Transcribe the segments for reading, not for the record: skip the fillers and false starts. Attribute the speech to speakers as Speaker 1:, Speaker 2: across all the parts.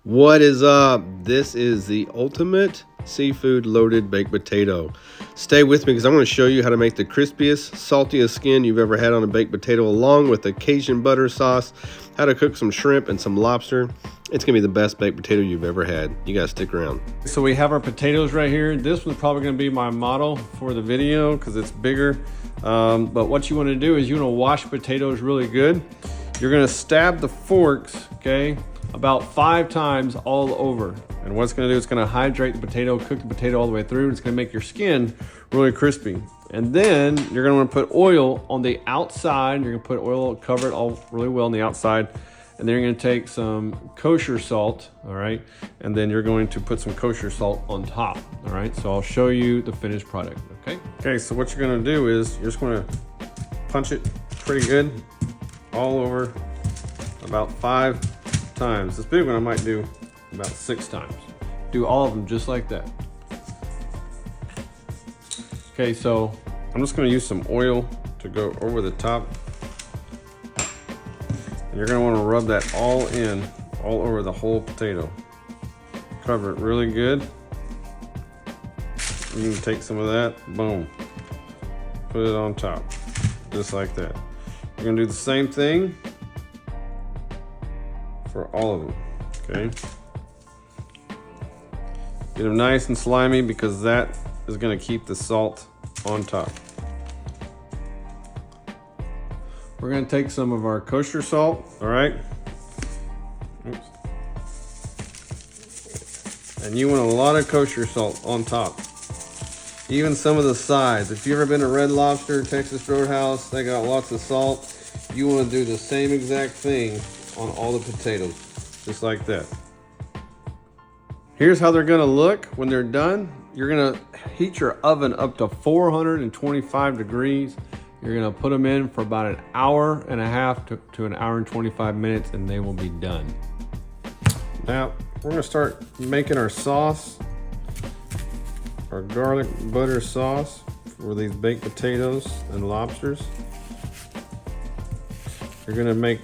Speaker 1: What is up? This is the ultimate seafood loaded baked potato. Stay with me because I'm going to show you how to make the crispiest, saltiest skin you've ever had on a baked potato, along with the Cajun butter sauce, how to cook some shrimp and some lobster. It's going to be the best baked potato you've ever had. You got to stick around.
Speaker 2: So we have our potatoes right here. This one's probably going to be my model for the video because it's bigger. But what you want to do is you want to wash potatoes really good. You're going to stab the forks, okay, about 5 times all over. And what it's going to do, it's going to hydrate the potato, cook the potato all the way through. It's going to make your skin really crispy. And then you're going to want to put oil on the outside. You're going to put oil, cover it all really well on the outside. And then you're going to take some kosher salt, all right? And then you're going to put some kosher salt on top, all right? So I'll show you the finished product, okay? Okay, so what you're going to do is you're just going to punch it pretty good all over about 5 times. This big one I might do about 6 times. Do all of them just like that. Okay, so I'm just going to use some oil to go over the top. And you're going to want to rub that all over the whole potato. Cover it really good. You can take some of that, boom, put it on top, just like that. You're going to do the same thing for all of them, okay? Get them nice and slimy because that is going to keep the salt on top. We're going to take some of our kosher salt, all right? Oops. And you want a lot of kosher salt on top. Even some of the sides. If you've ever been to Red Lobster, Texas Roadhouse, they got lots of salt. You want to do the same exact thing on all the potatoes, just like that. Here's how they're going to look when they're done. You're going to heat your oven up to 425 degrees. You're going to put them in for about an hour and a half to an hour and 25 minutes, and they will be done. Now, we're going to start making our sauce, our garlic butter sauce for these baked potatoes and lobsters. You're going to make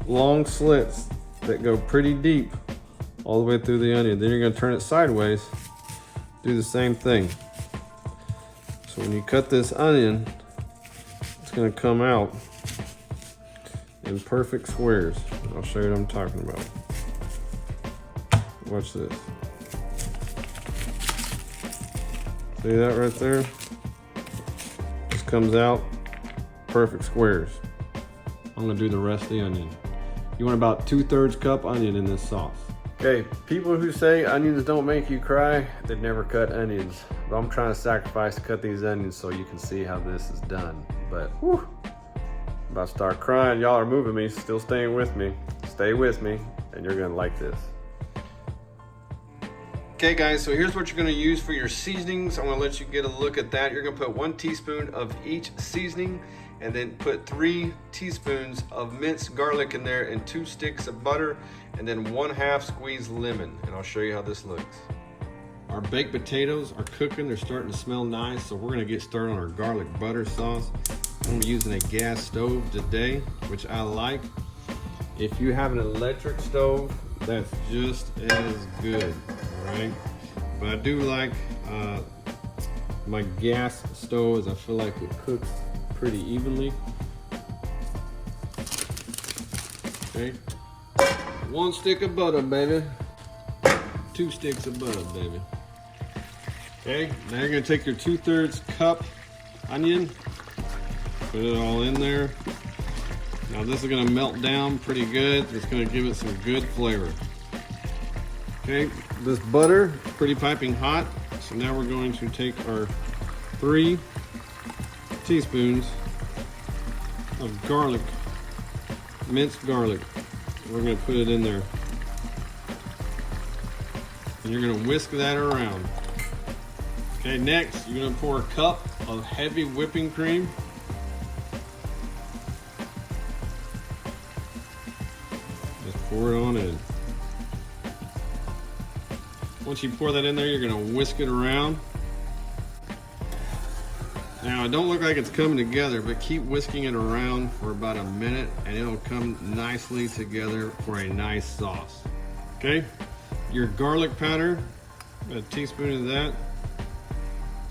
Speaker 2: long slits that go pretty deep all the way through the onion. Then you're going to turn it sideways, do the same thing. So when you cut this onion, it's going to come out in perfect squares. I'll show you what I'm talking about. Watch this. See that right there? Just comes out perfect squares. I'm going to do the rest of the onion. You want about 2/3 cup onion in this sauce. Okay, people who say onions don't make you cry, they've never cut onions. But I'm trying to sacrifice to cut these onions so you can see how this is done. But whew, I'm about to start crying. Y'all are moving me, still staying with me. Stay with me, and you're gonna like this. Okay guys, so here's what you're gonna use for your seasonings. I'm gonna let you get a look at that. You're gonna put 1 teaspoon of each seasoning, and then put 3 teaspoons of minced garlic in there and 2 sticks of butter, and then 1/2 squeezed lemon. And I'll show you how this looks. Our baked potatoes are cooking. They're starting to smell nice. So we're gonna get started on our garlic butter sauce. I'm gonna be using a gas stove today, which I like. If you have an electric stove, that's just as good, all right? But I do like my gas stove, as I feel like it cooks pretty evenly. Okay, 1 stick of butter, baby. 2 sticks of butter, baby. Okay, now you're gonna take your 2/3 cup onion, put it all in there. Now this is gonna melt down pretty good. It's gonna give it some good flavor. Okay, this butter, pretty piping hot. So now we're going to take our 3 teaspoons of garlic, minced garlic. We're going to put it in there. And you're going to whisk that around. Okay, next you're going to pour a cup of heavy whipping cream. Just pour it on in. Once you pour that in there, you're going to whisk it around. Now, it don't look like it's coming together, but keep whisking it around for about a minute and it'll come nicely together for a nice sauce. Okay, your garlic powder, a teaspoon of that.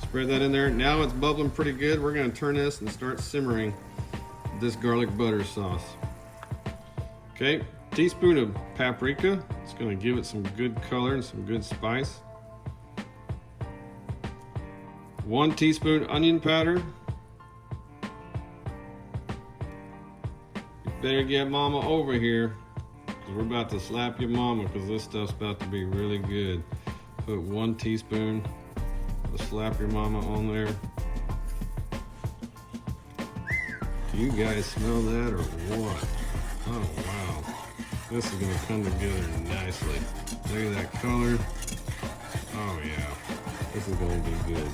Speaker 2: Spread that in there. Now it's bubbling pretty good. We're gonna turn this and start simmering this garlic butter sauce. Okay, teaspoon of paprika. It's gonna give it some good color and some good spice. 1 teaspoon onion powder. You better get mama over here, because we're about to slap your mama, because this stuff's about to be really good. Put 1 teaspoon of slap your mama on there. Do you guys smell that or what? Oh wow. This is gonna come together nicely. Look at that color. Oh yeah. This is gonna be good.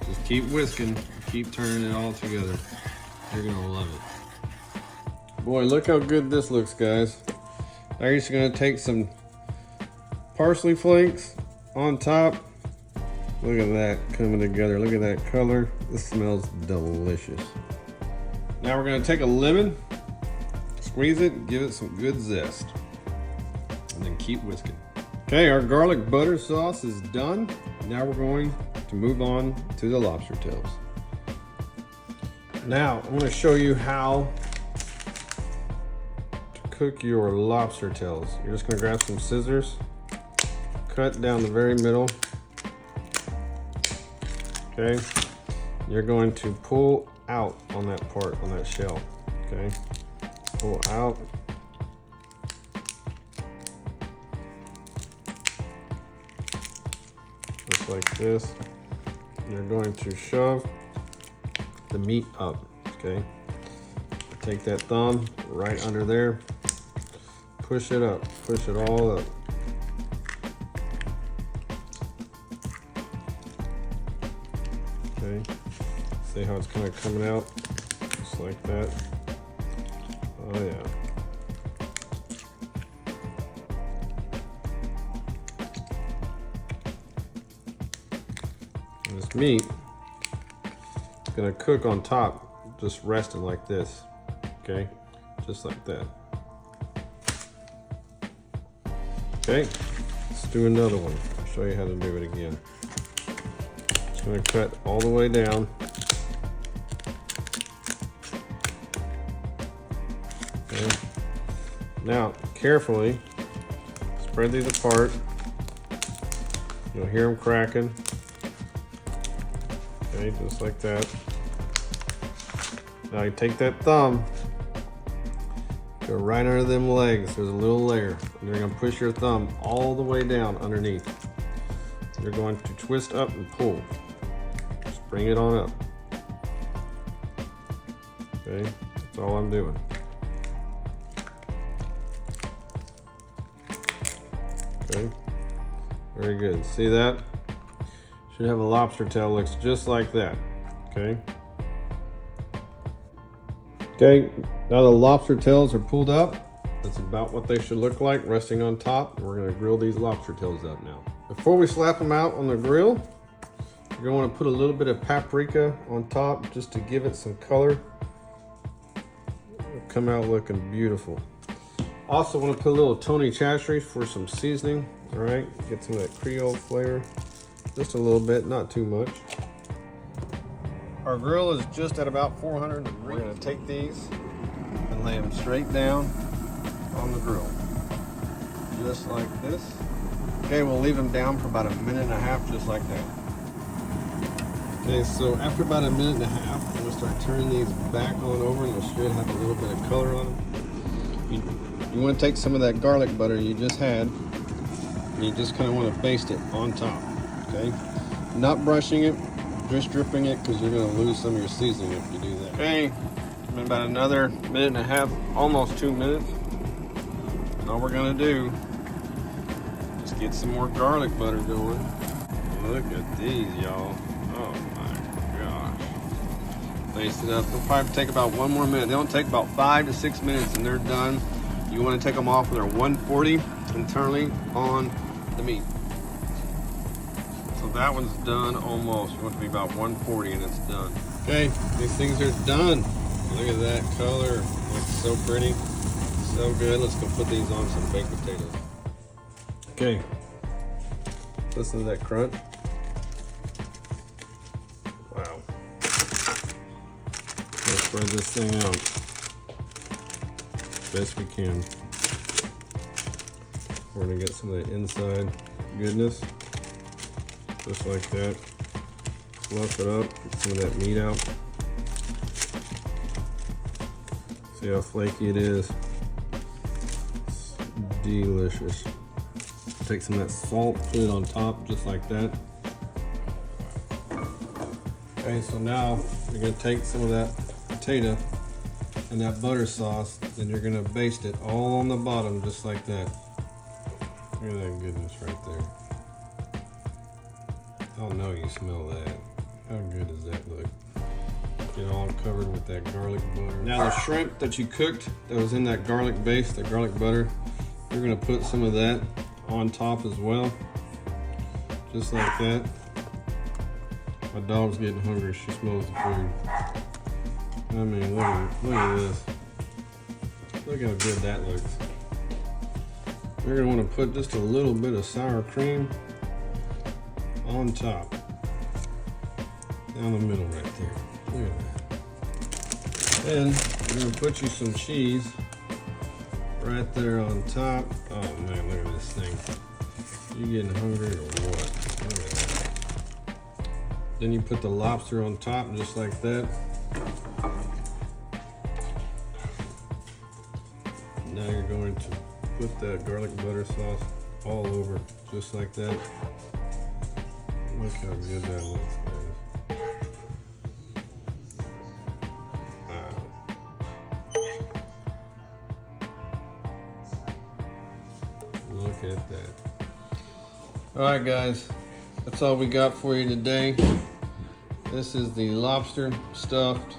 Speaker 2: Just keep whisking, keep turning it all together. You're gonna love it. Boy, look how good this looks, guys. Now you're just gonna take some parsley flakes on top. Look at that coming together. Look at that color. This smells delicious. Now we're gonna take a lemon, squeeze it, and give it some good zest. And then keep whisking. Okay, our garlic butter sauce is done. Now we're going to move on to the lobster tails. Now, I'm gonna show you how to cook your lobster tails. You're just gonna grab some scissors, cut down the very middle. Okay, you're going to pull out on that part, on that shell. Okay, pull out. Just like this. You're going to shove the meat up. Okay, take that thumb right under there, push it up, push it all up. Okay, see how it's kind of coming out, just like that. Oh yeah. And this meat is gonna cook on top, just resting like this. Okay, just like that. Okay, let's do another one. I'll show you how to do it again. Just gonna cut all the way down. Okay. Now, carefully spread these apart. You'll hear them cracking. Okay, just like that. Now you take that thumb, go right under them legs. There's a little layer. And you're gonna push your thumb all the way down underneath. You're going to twist up and pull. Just bring it on up. Okay, that's all I'm doing. Okay, very good. See that? Should have a lobster tail, looks just like that. Okay. Okay, now the lobster tails are pulled up. That's about what they should look like, resting on top. We're gonna grill these lobster tails up now. Before we slap them out on the grill, you're gonna wanna put a little bit of paprika on top just to give it some color. It'll come out looking beautiful. Also wanna put a little Tony Chachery for some seasoning. All right, get some of that Creole flavor. Just a little bit, not too much. Our grill is just at about 400 degrees. We're gonna take these and lay them straight down on the grill. Just like this. Okay, we'll leave them down for about 1.5 minutes, just like that. Okay, so after about 1.5 minutes, I'm gonna start turning these back on over, and they should have a little bit of color on them. You wanna take some of that garlic butter you just had, and you just kinda wanna baste it on top, okay? Not brushing it, just dripping it, because you're gonna lose some of your seasoning if you do that. Okay, been about another 1.5 minutes, almost 2 minutes. And all we're gonna do is get some more garlic butter going. Look at these, y'all. Oh my gosh. Baste it up. They'll probably take about 1 more minute. They'll take about 5 to 6 minutes and they're done. You wanna take them off with our 140 internally on the meat. So that one's done almost. You want it to be about 140 and it's done. Okay, these things are done. Look at that color. Looks so pretty.
Speaker 1: So good. Let's go put these on some baked potatoes.
Speaker 2: Okay. Listen to that crunch. Wow. Let's spread this thing out best we can. We're gonna get some of the inside goodness, just like that. Fluff it up, get some of that meat out. See how flaky it is? It's delicious. Take some of that salt, put it on top, just like that. Okay, so now you're gonna take some of that potato and that butter sauce, and you're gonna baste it all on the bottom, just like that. Look at that goodness right there. Oh no, you smell that. How good does that look? Get all covered with that garlic butter. Now the shrimp that you cooked that was in that garlic base, the garlic butter, you're gonna put some of that on top as well. Just like that. My dog's getting hungry, she smells the food. I mean, look at this. Look how good that looks. You're gonna wanna put just a little bit of sour cream on top. Down the middle right there. Look at that. Then we're gonna put you some cheese right there on top. Oh man, look at this thing. You getting hungry or what? Look at that. Then you put the lobster on top just like that. Now you're going to put that garlic butter sauce all over just like that. Look how good that looks, guys. Look at that. All right, guys, that's all we got for you today. This is the lobster stuffed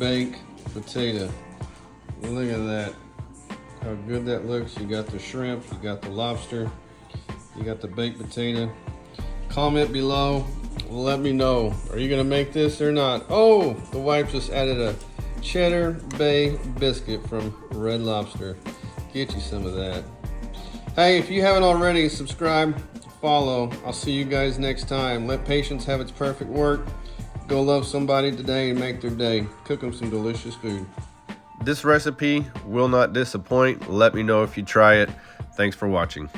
Speaker 2: baked potato. Look at that. How good that looks. You got the shrimp, you got the lobster, you got the baked potato. Comment below, let me know. Are you gonna make this or not? Oh, the wife just added a cheddar bay biscuit from Red Lobster. Get you some of that. Hey, if you haven't already, subscribe, follow. I'll see you guys next time. Let patience have its perfect work. Go love somebody today and make their day. Cook them some delicious food.
Speaker 1: This recipe will not disappoint. Let me know if you try it. Thanks for watching.